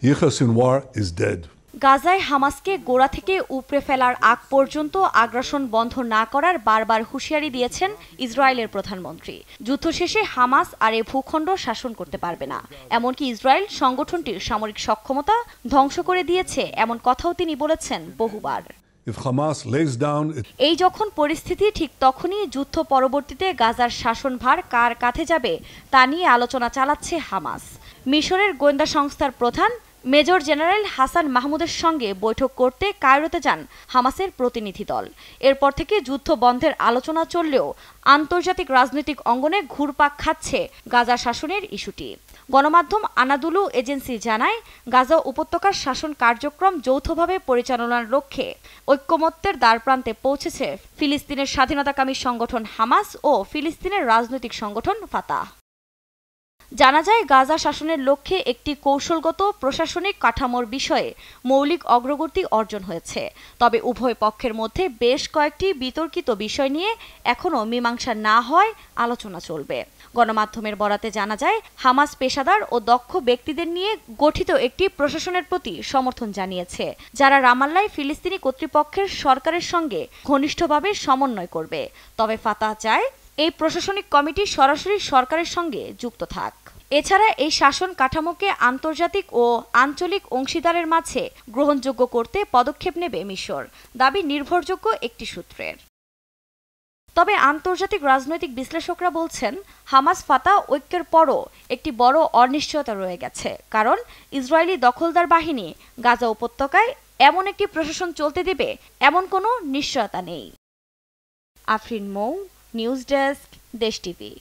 Yahya Sinwar is dead. গাজায় হামাসকে গোড়া থেকে উপড়ে ফেলার আগ পর্যন্ত আগ্রাসন বন্ধ না করার বারবার হুঁশিয়ারি দিয়েছেন ইসরায়েলের প্রধানমন্ত্রী। যুদ্ধ শেষে হামাস আর এই ভূখণ্ড শাসন করতে পারবে না, এমনকি ইসরায়েল সংগঠনটির সামরিক সক্ষমতা ধ্বংস করে দিয়েছে এমন কথাও তিনি বলেছেন বহুবার। এই যখন পরিস্থিতি, ঠিক তখনই যুদ্ধ পরবর্তীতে গাজার শাসনভার কার কাঁধে যাবে তা নিয়ে আলোচনা চালাচ্ছে হামাস। মিশরের গোয়েন্দা সংস্থার প্রধান মেজর জেনারেল হাসান মাহমুদের সঙ্গে বৈঠক করতে কায়রোতে যান হামাসের প্রতিনিধি দল। এরপর থেকে যুদ্ধ বন্ধের আলোচনা চললেও আন্তর্জাতিক রাজনৈতিক অঙ্গনে ঘুরপাক খাচ্ছে গাজা শাসনের ইস্যুটি। গণমাধ্যম আনাদুলু এজেন্সি জানায়, গাজা উপত্যকার শাসন কার্যক্রম যৌথভাবে পরিচালনার লক্ষ্যে ঐক্যমত্যের দ্বারপ্রান্তে পৌঁছেছে ফিলিস্তিনের স্বাধীনতাকামী সংগঠন হামাস ও ফিলিস্তিনের রাজনৈতিক সংগঠন ফাতাহ। জানা যায়, গাজা শাসনের লক্ষ্যে একটি কৌশলগত প্রশাসনিক কাঠামোর বিষয়ে মৌলিক অগ্রগতি অর্জন হয়েছে। তবে উভয় পক্ষের মধ্যে বেশ কয়েকটি বিতর্কিত বিষয় নিয়ে এখনও মীমাংসা না হয় আলোচনা চলবে। গণমাধ্যমের বরাতে জানা যায়, হামাস পেশাদার ও দক্ষ ব্যক্তিদের নিয়ে গঠিত একটি প্রশাসনের প্রতি সমর্থন জানিয়েছে, যারা রামাল্লায় ফিলিস্তিনি কর্তৃপক্ষের সরকারের সঙ্গে ঘনিষ্ঠভাবে সমন্বয় করবে। তবে ফাতাহ চায় এই প্রশাসনিক কমিটি সরাসরি সরকারের সঙ্গে যুক্ত থাক। এছাড়া এই শাসন কাঠামোকে আন্তর্জাতিক ও আঞ্চলিক অংশীদারের মাঝে গ্রহণযোগ্য করতে পদক্ষেপ নেবে মিশর, দাবি নির্ভরযোগ্য একটি সূত্রের। তবে আন্তর্জাতিক রাজনৈতিক বিশ্লেষকরা বলছেন, হামাস ফাতাহ ঐক্যের পরও একটি বড় অনিশ্চয়তা রয়ে গেছে, কারণ ইসরায়েলি দখলদার বাহিনী গাজা উপত্যকায় এমন একটি প্রশাসন চলতে দেবে এমন কোনো নিশ্চয়তা নেই। আফরিন মৌ, নিউজ ডেস্ক, দেশ টিভি।